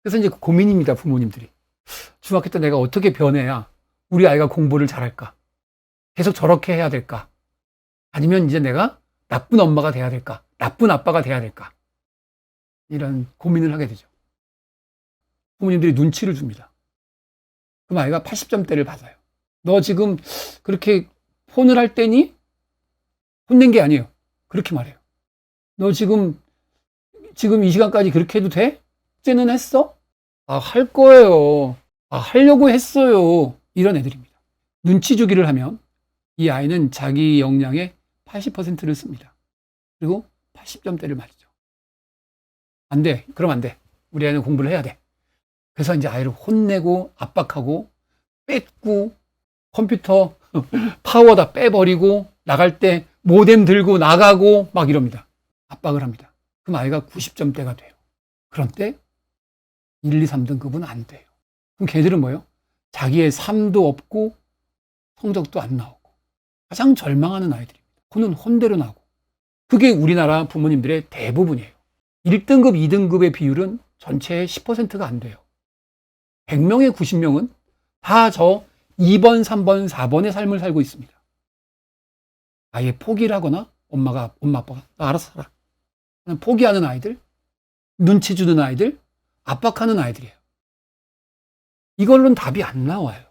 그래서 이제 고민입니다, 부모님들이. 중학교 때 내가 어떻게 변해야 우리 아이가 공부를 잘할까? 계속 저렇게 해야 될까? 아니면 이제 내가 나쁜 엄마가 돼야 될까? 나쁜 아빠가 돼야 될까? 이런 고민을 하게 되죠. 부모님들이 눈치를 줍니다. 그럼 아이가 80점대를 받아요. 너 지금 그렇게 폰을 할 때니? 혼낸 게 아니에요. 그렇게 말해요. 너 지금 이 시간까지 그렇게 해도 돼? 숙제는 했어? 아, 할 거예요. 아, 하려고 했어요. 이런 애들입니다. 눈치 주기를 하면 이 아이는 자기 역량의 80%를 씁니다. 그리고 80점대를 맞죠. 안 돼. 그럼 안 돼. 우리 아이는 공부를 해야 돼. 그래서 이제 아이를 혼내고 압박하고 뺏고 컴퓨터 파워 다 빼버리고 나갈 때 모뎀 들고 나가고 막 이럽니다. 압박을 합니다. 그럼 아이가 90점대가 돼요. 그런 때 1, 2, 3등급은 안 돼요. 그럼 걔들은 뭐예요? 자기의 삶도 없고 성적도 안 나오고 가장 절망하는 아이들입니다. 그는 혼대로 나고. 그게 우리나라 부모님들의 대부분이에요. 1등급, 2등급의 비율은 전체의 10%가 안 돼요. 100명의 90명은 다 저 2번, 3번, 4번의 삶을 살고 있습니다. 아예 포기를 하거나 엄마, 아빠가 알아서 살아. 포기하는 아이들, 눈치 주는 아이들, 압박하는 아이들이에요. 이걸로는 답이 안 나와요.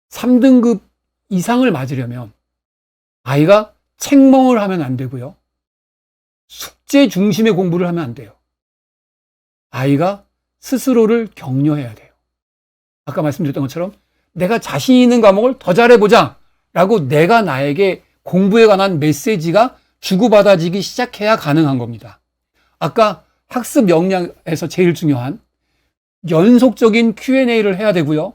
3등급 이상을 맞으려면 아이가 책멍을 하면 안 되고요. 숙제 중심의 공부를 하면 안 돼요. 아이가 스스로를 격려해야 돼요. 아까 말씀드렸던 것처럼 내가 자신 있는 과목을 더 잘해보자 라고 내가 나에게 공부에 관한 메시지가 주고받아지기 시작해야 가능한 겁니다. 아까 학습 역량에서 제일 중요한 연속적인 Q&A를 해야 되고요.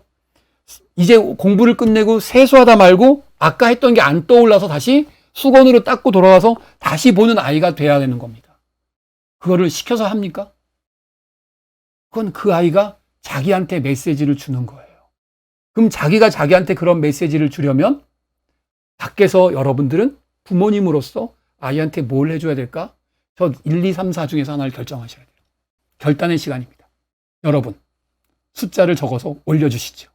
이제 공부를 끝내고 세수하다 말고 아까 했던 게 안 떠올라서 다시 수건으로 닦고 돌아와서 다시 보는 아이가 돼야 되는 겁니다. 그거를 시켜서 합니까? 그건 그 아이가 자기한테 메시지를 주는 거예요. 그럼 자기가 자기한테 그런 메시지를 주려면 밖에서 여러분들은 부모님으로서 아이한테 뭘 해줘야 될까? 저 1, 2, 3, 4 중에서 하나를 결정하셔야 돼요. 결단의 시간입니다. 여러분, 숫자를 적어서 올려주시죠.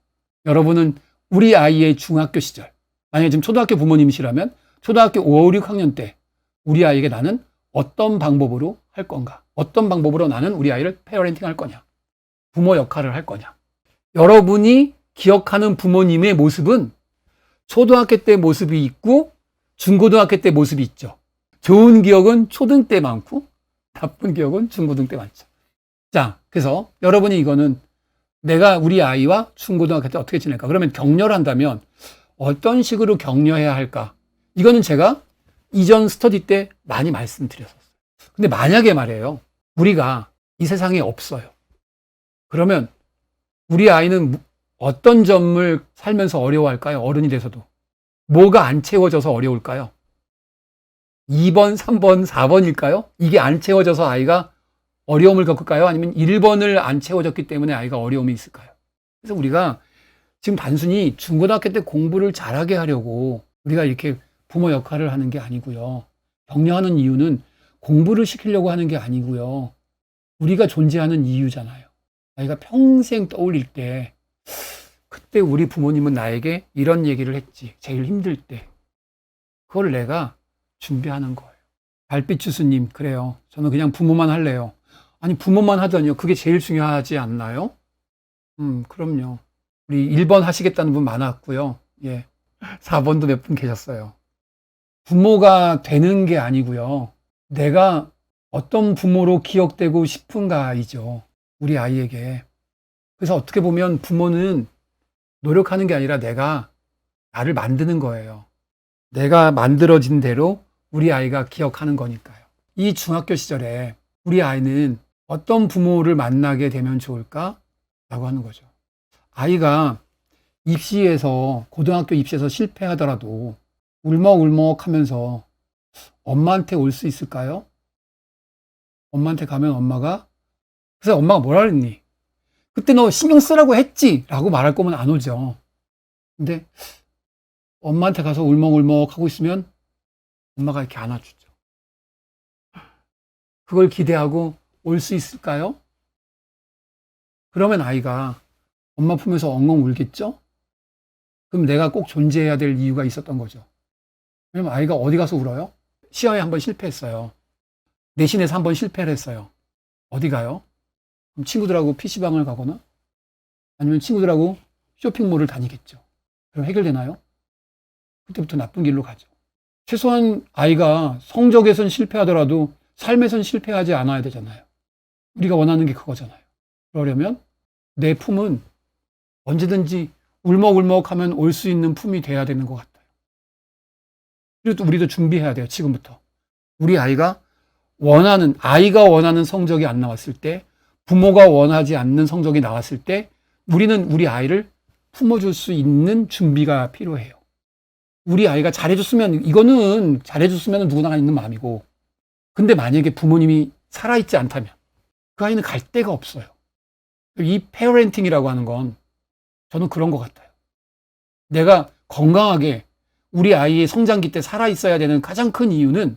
여러분은 우리 아이의 중학교 시절, 만약에 지금 초등학교 부모님이시라면 초등학교 5, 6학년 때 우리 아이에게 나는 어떤 방법으로 할 건가? 어떤 방법으로 나는 우리 아이를 페어렌팅 할 거냐? 부모 역할을 할 거냐? 여러분이 기억하는 부모님의 모습은 초등학교 때 모습이 있고 중고등학교 때 모습이 있죠. 좋은 기억은 초등 때 많고 나쁜 기억은 중고등 때 많죠. 자, 그래서 여러분이 이거는 내가 우리 아이와 중고등학교 때 어떻게 지낼까? 그러면 격려를 한다면 어떤 식으로 격려해야 할까? 이거는 제가 이전 스터디 때 많이 말씀드렸었어요. 근데 만약에 말이에요. 우리가 이 세상에 없어요. 그러면 우리 아이는 어떤 점을 살면서 어려워할까요? 어른이 돼서도. 뭐가 안 채워져서 어려울까요? 2번, 3번, 4번일까요? 이게 안 채워져서 아이가 어려움을 겪을까요? 아니면 1번을 안 채워졌기 때문에 아이가 어려움이 있을까요? 그래서 우리가 지금 단순히 중고등학교 때 공부를 잘하게 하려고 우리가 이렇게 부모 역할을 하는 게 아니고요. 격려하는 이유는 공부를 시키려고 하는 게 아니고요. 우리가 존재하는 이유잖아요. 아이가 평생 떠올릴 때 그때 우리 부모님은 나에게 이런 얘기를 했지. 제일 힘들 때. 그걸 내가 준비하는 거예요. 달빛 주스님, 그래요. 저는 그냥 부모만 할래요. 아니, 부모만 하더니요. 그게 제일 중요하지 않나요? 그럼요. 우리 1번 하시겠다는 분 많았고요. 예. 4번도 몇 분 계셨어요. 부모가 되는 게 아니고요. 내가 어떤 부모로 기억되고 싶은가이죠. 우리 아이에게. 그래서 어떻게 보면 부모는 노력하는 게 아니라 내가 나를 만드는 거예요. 내가 만들어진 대로 우리 아이가 기억하는 거니까요. 이 중학교 시절에 우리 아이는 어떤 부모를 만나게 되면 좋을까? 라고 하는 거죠. 아이가 입시에서, 고등학교 입시에서 실패하더라도 울먹울먹 하면서 엄마한테 올 수 있을까요? 엄마한테 가면 엄마가, 그래서 엄마가 뭐라 그랬니? 그때 너 신경 쓰라고 했지? 라고 말할 거면 안 오죠. 근데 엄마한테 가서 울먹울먹 하고 있으면 엄마가 이렇게 안아주죠. 그걸 기대하고 올 수 있을까요? 그러면 아이가 엄마 품에서 엉엉 울겠죠? 그럼 내가 꼭 존재해야 될 이유가 있었던 거죠. 왜냐면 아이가 어디 가서 울어요? 시험에 한번 실패했어요. 내신에서 한번 실패를 했어요. 어디 가요? 그럼 친구들하고 PC방을 가거나 아니면 친구들하고 쇼핑몰을 다니겠죠. 그럼 해결되나요? 그때부터 나쁜 길로 가죠. 최소한 아이가 성적에선 실패하더라도 삶에선 실패하지 않아야 되잖아요. 우리가 원하는 게 그거잖아요. 그러려면 내 품은 언제든지 울먹울먹하면 올 수 있는 품이 돼야 되는 것 같아요. 그리고 또 우리도 준비해야 돼요. 지금부터. 우리 아이가 원하는 성적이 안 나왔을 때, 부모가 원하지 않는 성적이 나왔을 때 우리는 우리 아이를 품어줄 수 있는 준비가 필요해요. 우리 아이가 이거는 잘해줬으면 누구나 있는 마음이고, 근데 만약에 부모님이 살아있지 않다면 그 아이는 갈 데가 없어요. 이 페어렌팅이라고 하는 건 저는 그런 것 같아요. 내가 건강하게 우리 아이의 성장기 때 살아있어야 되는 가장 큰 이유는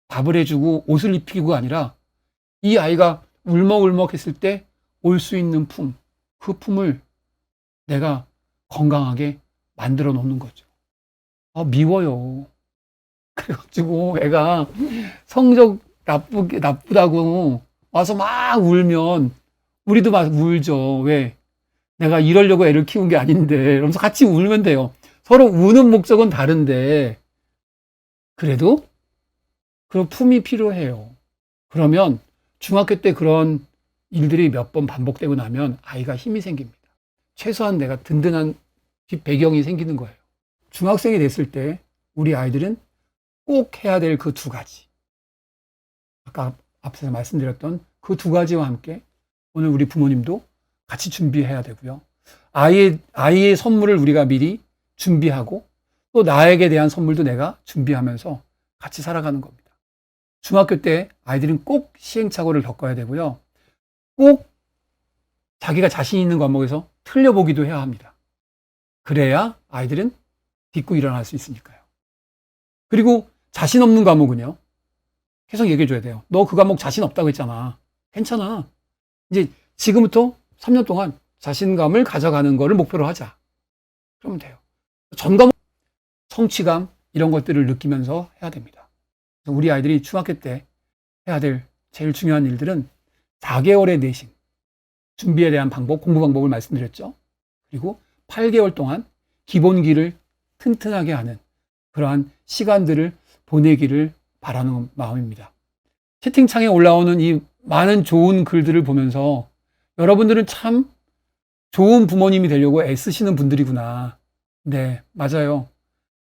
밥을 해주고 옷을 입히고가 아니라 이 아이가 울먹울먹 했을 때 올 수 있는 품, 그 품을 내가 건강하게 만들어 놓는 거죠. 미워요. 그래가지고 애가 성적 나쁘다고 와서 막 울면 우리도 막 울죠. 왜? 내가 이러려고 애를 키운 게 아닌데. 이러면서 같이 울면 돼요. 서로 우는 목적은 다른데 그래도 그런 품이 필요해요. 그러면 중학교 때 그런 일들이 몇 번 반복되고 나면 아이가 힘이 생깁니다. 최소한 내가 든든한 뒷배경이 생기는 거예요. 중학생이 됐을 때 우리 아이들은 꼭 해야 될 그 두 가지. 아까 앞서 말씀드렸던 그 두 가지와 함께 오늘 우리 부모님도 같이 준비해야 되고요. 아이의 선물을 우리가 미리 준비하고 또 나에게 대한 선물도 내가 준비하면서 같이 살아가는 겁니다. 중학교 때 아이들은 꼭 시행착오를 겪어야 되고요. 꼭 자기가 자신 있는 과목에서 틀려보기도 해야 합니다. 그래야 아이들은 딛고 일어날 수 있으니까요. 그리고 자신 없는 과목은요. 계속 얘기해 줘야 돼요. 너 그 과목 자신 없다고 했잖아. 괜찮아. 이제 지금부터 3년 동안 자신감을 가져가는 거를 목표로 하자. 그러면 돼요. 전 과목 성취감 이런 것들을 느끼면서 해야 됩니다. 우리 아이들이 중학교 때 해야 될 제일 중요한 일들은 4개월의 내신, 준비에 대한 방법, 공부 방법을 말씀드렸죠. 그리고 8개월 동안 기본기를 튼튼하게 하는 그러한 시간들을 보내기를 바라는 마음입니다. 채팅창에 올라오는 이 많은 좋은 글들을 보면서 여러분들은 참 좋은 부모님이 되려고 애쓰시는 분들이구나. 네, 맞아요.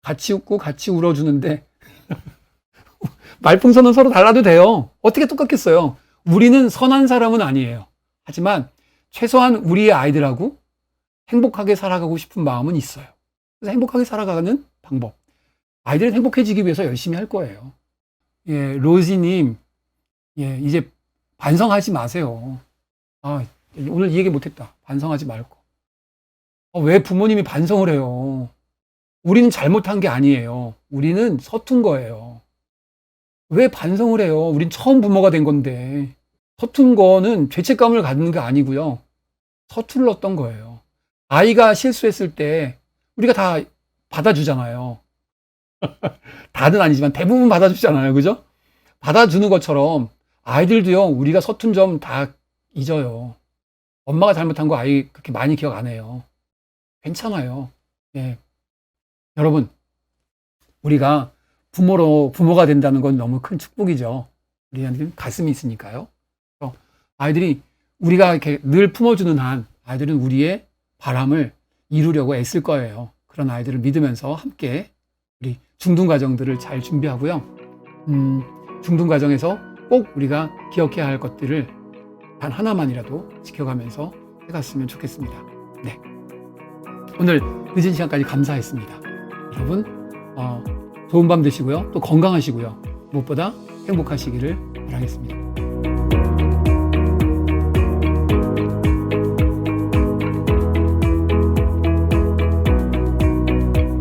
같이 웃고 같이 울어주는데 말풍선은 서로 달라도 돼요. 어떻게 똑같겠어요? 우리는 선한 사람은 아니에요. 하지만 최소한 우리의 아이들하고 행복하게 살아가고 싶은 마음은 있어요. 그래서 행복하게 살아가는 방법. 아이들은 행복해지기 위해서 열심히 할 거예요. 예, 로지님, 예, 이제 반성하지 마세요. 오늘 이 얘기 못했다. 반성하지 말고. 왜 부모님이 반성을 해요? 우리는 잘못한 게 아니에요. 우리는 서툰 거예요. 왜 반성을 해요? 우린 처음 부모가 된 건데. 서툰 거는 죄책감을 갖는 게 아니고요. 서툴렀던 거예요. 아이가 실수했을 때 우리가 다 받아주잖아요. 다는 아니지만 대부분 받아주잖아요. 그죠? 받아주는 것처럼 아이들도요, 우리가 서툰 점 다 잊어요. 엄마가 잘못한 거 아이 그렇게 많이 기억 안 해요. 괜찮아요. 예. 여러분, 우리가 부모가 된다는 건 너무 큰 축복이죠. 우리한테는 가슴이 있으니까요. 아이들이 우리가 이렇게 늘 품어주는 한 아이들은 우리의 바람을 이루려고 애쓸 거예요. 그런 아이들을 믿으면서 함께 우리 중등 과정들을 잘 준비하고요. 중등 과정에서 꼭 우리가 기억해야 할 것들을 단 하나만이라도 지켜가면서 해갔으면 좋겠습니다. 네. 오늘 늦은 시간까지 감사했습니다. 여러분, 좋은 밤 되시고요. 또 건강하시고요. 무엇보다 행복하시기를 바라겠습니다.